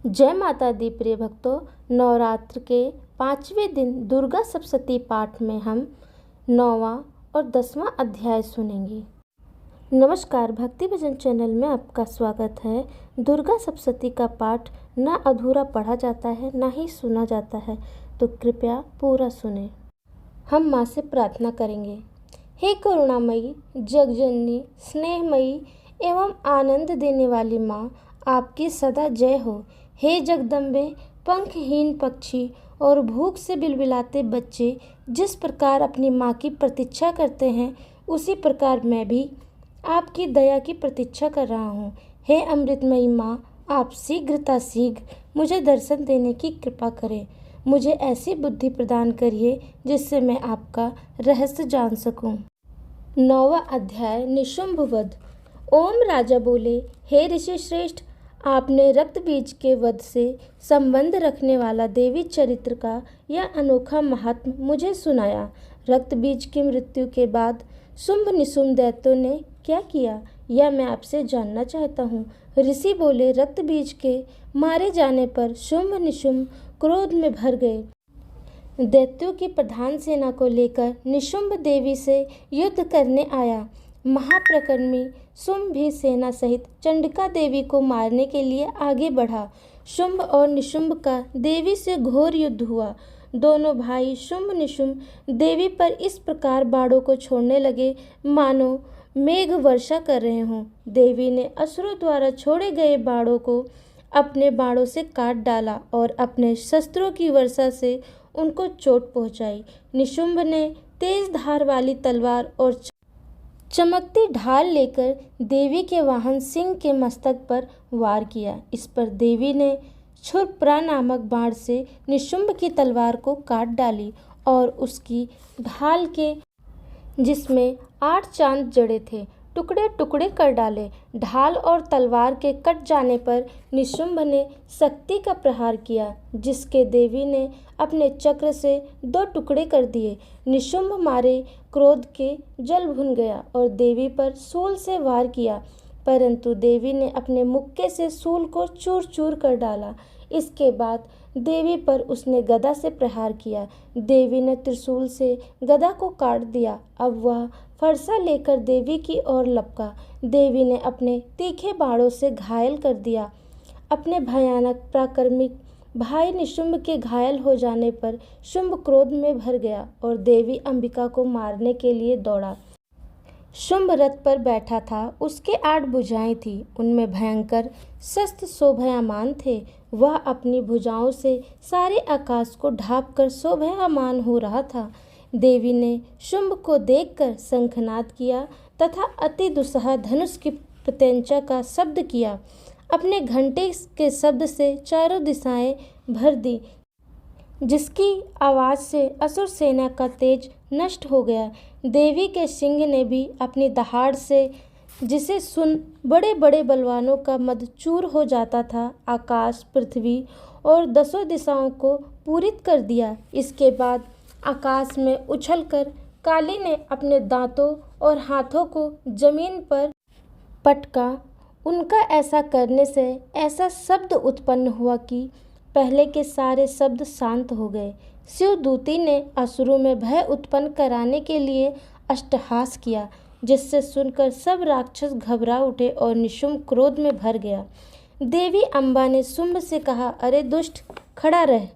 जय माता दी प्रिय भक्तों। नवरात्र के 5वें दिन दुर्गा सप्तशती पाठ में हम 9वां और 10वां अध्याय सुनेंगे। नमस्कार, भक्ति भजन चैनल में आपका स्वागत है। दुर्गा सप्तशती का पाठ ना अधूरा पढ़ा जाता है ना ही सुना जाता है, तो कृपया पूरा सुने। हम माँ से प्रार्थना करेंगे। हे करुणामयी, जगजननी, स्नेहमयी एवं आनंद देने वाली माँ, आपकी सदा जय हो। हे जगदम्बे, पंखहीन पक्षी और भूख से बिलबिलाते बच्चे जिस प्रकार अपनी माँ की प्रतीक्षा करते हैं, उसी प्रकार मैं भी आपकी दया की प्रतीक्षा कर रहा हूँ। हे अमृतमयी माँ, आप शीघ्र मुझे दर्शन देने की कृपा करें। मुझे ऐसी बुद्धि प्रदान करिए जिससे मैं आपका रहस्य जान सकूं। 9वां अध्याय निशुंभ वध। ओम राजा बोले, हे ऋषि श्रेष्ठ, आपने रक्त बीज के वध से संबंध रखने वाला देवी चरित्र का यह अनोखा महात्म मुझे सुनाया। रक्त बीज की मृत्यु के बाद शुंभ निशुंभ दैत्यों ने क्या किया, यह मैं आपसे जानना चाहता हूँ। ऋषि बोले, रक्त बीज के मारे जाने पर शुंभ निशुंभ क्रोध में भर गए। दैत्यों की प्रधान सेना को लेकर निशुंभ देवी से युद्ध करने आया। महाप्रकर्मी शुंभ भी सेना सहित चंडिका देवी को मारने के लिए आगे बढ़ा। शुंभ और निशुंभ का देवी से घोर युद्ध हुआ। दोनों भाई शुंभ निशुंभ देवी पर इस प्रकार बाणों को छोड़ने लगे मानो मेघ वर्षा कर रहे हों। देवी ने असुरों द्वारा छोड़े गए बाणों को अपने बाणों से काट डाला और अपने शस्त्रों की वर्षा से उनको चोट पहुंचाई। निशुंभ ने तेज धार वाली तलवार और चमकती ढाल लेकर देवी के वाहन सिंह के मस्तक पर वार किया। इस पर देवी ने क्षुरप्रा नामक बाण से निशुंभ की तलवार को काट डाली और उसकी ढाल के जिसमें 8 चांद जड़े थे टुकड़े टुकड़े कर डाले। ढाल और तलवार के कट जाने पर निशुंभ ने शक्ति का प्रहार किया, जिसके देवी ने अपने चक्र से 2 टुकड़े कर दिए। निशुंभ मारे क्रोध के जल भुन गया और देवी पर शूल से वार किया, परंतु देवी ने अपने मुक्के से शूल को चूर चूर कर डाला। इसके बाद देवी पर उसने गदा से प्रहार किया। देवी ने त्रिशूल से गदा को काट दिया। अब वह फरसा लेकर देवी की ओर लपका। देवी ने अपने तीखे बाणों से घायल कर दिया। अपने भयानक प्राक्रमिक भाई निशुंभ के घायल हो जाने पर शुंभ क्रोध में भर गया और देवी अंबिका को मारने के लिए दौड़ा। शुंभ रथ पर बैठा था, उसके 8 भुजाएं थीं, उनमें भयंकर शस्त्र शोभायमान थे। वह अपनी भुजाओं से सारे आकाश को ढाँप कर शोभायमान हो रहा था। देवी ने शुंभ को देखकर शंखनाद किया तथा अति दुस्सह धनुष की प्रत्यंचा का शब्द किया। अपने घंटे के शब्द से चारों दिशाएं भर दी, जिसकी आवाज़ से असुर सेना का तेज नष्ट हो गया। देवी के सिंह ने भी अपनी दहाड़ से, जिसे सुन बड़े बड़े बलवानों का मद चूर हो जाता था, आकाश, पृथ्वी और 10 दिशाओं को पूरित कर दिया। इसके बाद आकाश में उछलकर काली ने अपने दांतों और हाथों को जमीन पर पटका। उनका ऐसा करने से ऐसा शब्द उत्पन्न हुआ कि पहले के सारे शब्द शांत हो गए। शिवदूती ने असुरों में भय उत्पन्न कराने के लिए अट्टहास किया, जिससे सुनकर सब राक्षस घबरा उठे और निशुंभ क्रोध में भर गया। देवी अम्बा ने शुंभ से कहा, अरे दुष्ट, खड़ा रह।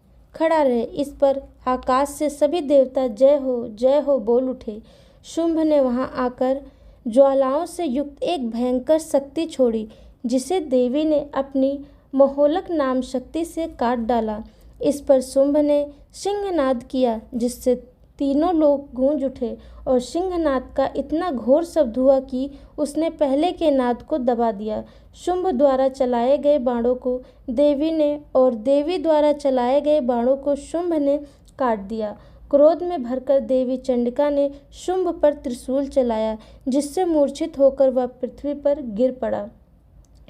इस पर आकाश से सभी देवता जय हो बोल उठे। शुंभ ने वहां आकर ज्वालाओं से युक्त एक भयंकर शक्ति छोड़ी, जिसे देवी ने अपनी मोहलक नाम शक्ति से काट डाला। इस पर शुंभ ने सिंहनाद किया, जिससे तीनों लोग गूंज उठे और सिंहनाद का इतना घोर शब्द हुआ कि उसने पहले के नाद को दबा दिया। शुंभ द्वारा चलाए गए बाणों को देवी ने और देवी द्वारा चलाए गए बाणों को शुंभ ने काट दिया। क्रोध में भरकर देवी चंडिका ने शुंभ पर त्रिशूल चलाया, जिससे मूर्छित होकर वह पृथ्वी पर गिर पड़ा।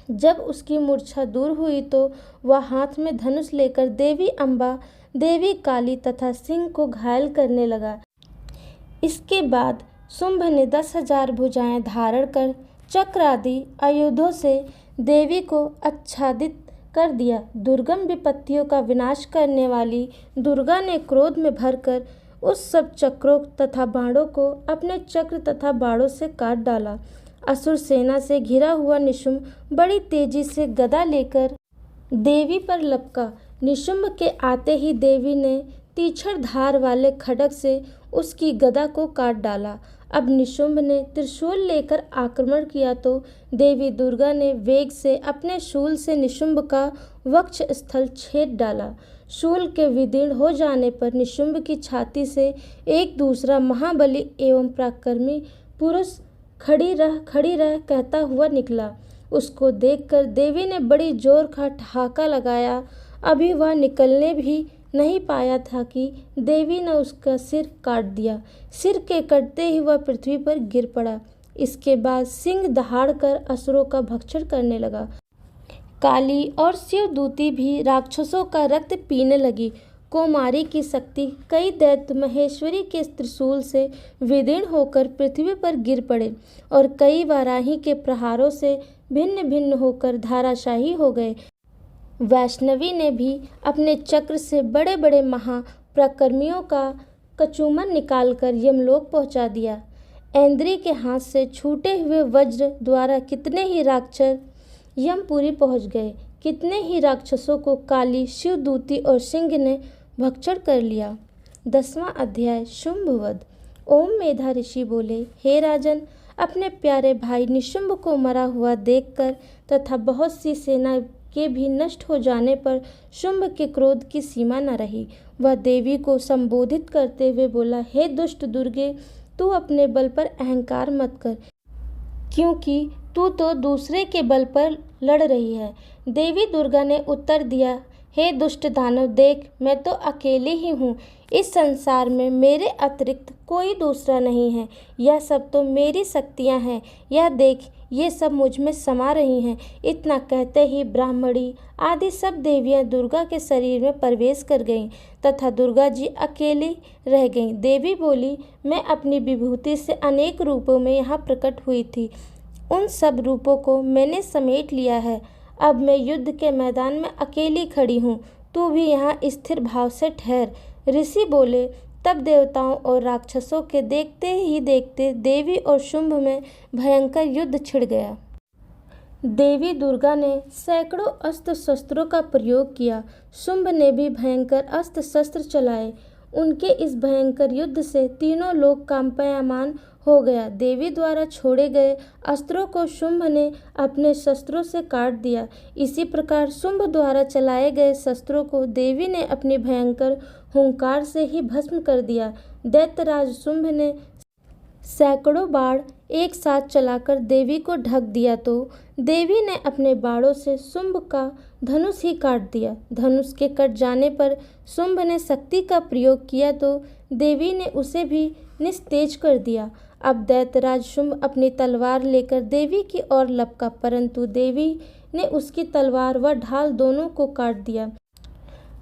जब उसकी मूर्छा दूर हुई तो वह हाथ में धनुष लेकर देवी अम्बा, देवी काली तथा सिंह को घायल करने लगा। इसके बाद शुंभ ने 10,000 भुजाएं धारण कर चक्र आदि आयुधों से देवी को आच्छादित कर दिया। दुर्गम विपत्तियों का विनाश करने वाली दुर्गा ने क्रोध में भरकर उस सब चक्रों तथा बाणों को अपने चक्र तथा बाणों से काट डाला। असुर सेना से घिरा हुआ निशुंभ बड़ी तेजी से गदा लेकर देवी पर लपका। निशुंभ के आते ही देवी ने तीक्ष्ण धार वाले खड्ग से उसकी गदा को काट डाला। अब निशुंभ ने त्रिशूल लेकर आक्रमण किया तो देवी दुर्गा ने वेग से अपने शूल से निशुंभ का वक्ष स्थल छेद डाला। शूल के विदीर्ण हो जाने पर निशुंभ की छाती से एक दूसरा महाबली एवं पराक्रमी पुरुष खड़ी रह कहता हुआ निकला। उसको देखकर देवी ने बड़ी जोर का ठहाका लगाया। अभी वह निकलने भी नहीं पाया था कि देवी ने उसका सिर काट दिया। सिर के कटते ही वह पृथ्वी पर गिर पड़ा। इसके बाद सिंह दहाड़कर असुरों का भक्षण करने लगा। काली और शिवदूती भी राक्षसों का रक्त पीने लगी। कौमारी की शक्ति कई दैत्य महेश्वरी के त्रिशूल से विदीर्ण होकर पृथ्वी पर गिर पड़े और कई वाराही के प्रहारों से भिन्न भिन्न होकर धाराशाही हो गए। वैष्णवी ने भी अपने चक्र से बड़े बड़े महापराक्रमियों का कचूमन निकालकर यमलोक पहुंचा दिया। ऐन्द्री के हाथ से छूटे हुए वज्र द्वारा कितने ही राक्षस यमपुरी पहुंच गए। कितने ही राक्षसों को काली, शिवदूती और सिंह ने भक्षण कर लिया। 10वां अध्याय शुंभवध। ओम मेधा ऋषि बोले, हे राजन, अपने प्यारे भाई निशुंभ को मरा हुआ देखकर तथा बहुत सी सेना के भी नष्ट हो जाने पर शुंभ के क्रोध की सीमा न रही। वह देवी को संबोधित करते हुए बोला, हे दुष्ट दुर्गे, तू अपने बल पर अहंकार मत कर, क्योंकि तू तो दूसरे के बल पर लड़ रही है। देवी दुर्गा ने उत्तर दिया, हे दुष्ट दानव, देख, मैं तो अकेली ही हूँ। इस संसार में मेरे अतिरिक्त कोई दूसरा नहीं है। यह सब तो मेरी शक्तियाँ हैं। यह देख, ये सब मुझ में समा रही हैं। इतना कहते ही ब्राह्मणी आदि सब देवियाँ दुर्गा के शरीर में प्रवेश कर गईं तथा दुर्गा जी अकेली रह गईं। देवी बोली, मैं अपनी विभूति से अनेक रूपों में यहाँ प्रकट हुई थी। उन सब रूपों को मैंने समेट लिया है। अब मैं युद्ध के मैदान में अकेली खड़ी हूँ। तू भी यहाँ स्थिर भाव से ठहर। ऋषि बोले, तब देवताओं और राक्षसों के देखते ही देखते देवी और शुंभ में भयंकर युद्ध छिड़ गया। देवी दुर्गा ने सैकड़ों अस्त्र शस्त्रों का प्रयोग किया। शुंभ ने भी भयंकर अस्त्र शस्त्र चलाए। उनके इस भयंकर युद्ध से तीनों लोग कांपयमान हो गया। देवी द्वारा छोड़े गए अस्त्रों को शुंभ ने अपने शस्त्रों से काट दिया। इसी प्रकार शुंभ द्वारा चलाए गए शस्त्रों को देवी ने अपनी भयंकर हुंकार से ही भस्म कर दिया। दैत्यराज शुंभ ने सैकड़ों बाण एक साथ चलाकर देवी को ढक दिया तो देवी ने अपने बाणों से शुंभ का धनुष ही काट दिया। धनुष के कट जाने पर शुंभ ने शक्ति का प्रयोग किया तो देवी ने उसे भी निस्तेज कर दिया। अब दैत्यराज शुंभ अपनी तलवार लेकर देवी की ओर लपका, परंतु देवी ने उसकी तलवार व ढाल दोनों को काट दिया।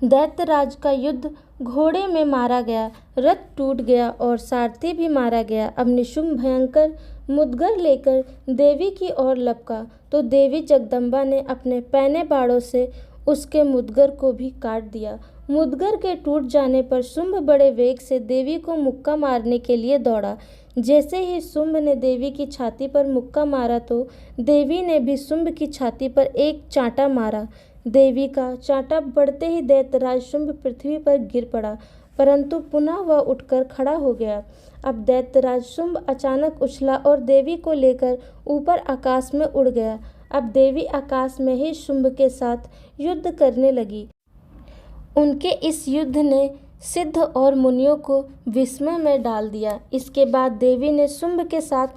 दैत्यराज का युद्ध घोड़े में मारा गया, रथ टूट गया और सारथी भी मारा गया। अब निशुंभ भयंकर मुद्गर लेकर देवी की ओर लपका तो देवी जगदम्बा ने अपने पैने बाणों से उसके मुद्गर को भी काट दिया। मुद्गर के टूट जाने पर शुंभ बड़े वेग से देवी को मुक्का मारने के लिए दौड़ा। जैसे ही शुंभ ने देवी की छाती पर मुक्का मारा तो देवी ने भी शुंभ की छाती पर एक चांटा मारा। देवी का चांटा पड़ते ही दैत्यराज शुंभ पृथ्वी पर गिर पड़ा, परंतु पुनः वह उठकर खड़ा हो गया। अब दैत्यराज शुंभ अचानक उछला और देवी को लेकर ऊपर आकाश में उड़ गया। अब देवी आकाश में ही शुंभ के साथ युद्ध करने लगी। उनके इस युद्ध ने सिद्ध और मुनियों को विस्मय में डाल दिया। इसके बाद देवी ने शुंभ के साथ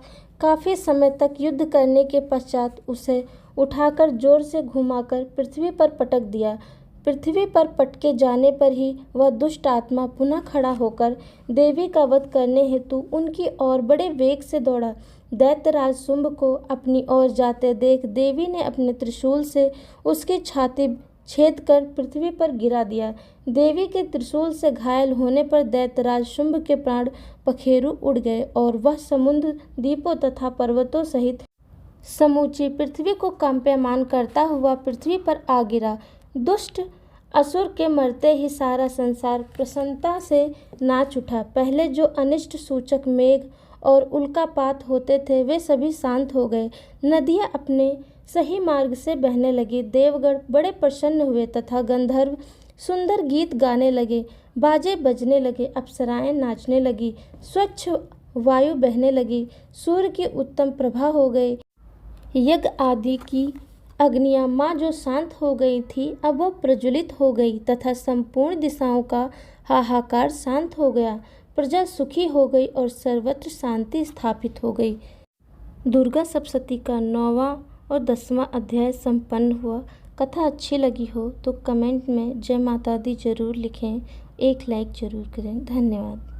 काफ़ी समय तक युद्ध करने के पश्चात उसे उठाकर जोर से घुमाकर पृथ्वी पर पटक दिया। पृथ्वी पर पटके जाने पर ही वह दुष्ट आत्मा पुनः खड़ा होकर देवी का वध करने हेतु उनकी ओर बड़े वेग से दौड़ा। दैत्यराज शुंभ को अपनी ओर जाते देख देवी ने अपने त्रिशूल से उसकी छाती छेद कर पृथ्वी पर गिरा दिया। देवी के त्रिशूल से घायल होने पर दैत्यराज शुंभ के प्राण पखेरु उड़ गए और वह समुद्र, द्वीपों तथा पर्वतों सहित समूची पृथ्वी को कंप्यमान करता हुआ पृथ्वी पर आ गिरा। दुष्ट असुर के मरते ही सारा संसार प्रसन्नता से नाच उठा। पहले जो अनिष्ट सूचक मेघ और उल्कापात होते थे वे सभी शांत हो गए। नदियाँ अपने सही मार्ग से बहने लगी। देवगण बड़े प्रसन्न हुए तथा गंधर्व सुंदर गीत गाने लगे। बाजे बजने लगे, अप्सराएं नाचने लगी, स्वच्छ वायु बहने लगी, सूर्य की उत्तम प्रभा हो गई। यज्ञ आदि की अग्नियां माँ जो शांत हो गई थी अब वो प्रज्वलित हो गई तथा संपूर्ण दिशाओं का हाहाकार शांत हो गया। प्रजा सुखी हो गई और सर्वत्र शांति स्थापित हो गई। दुर्गा सप्तशती का 9वां और 10वां अध्याय संपन्न हुआ। कथा अच्छी लगी हो तो कमेंट में जय माता दी जरूर लिखें, एक लाइक जरूर करें। धन्यवाद।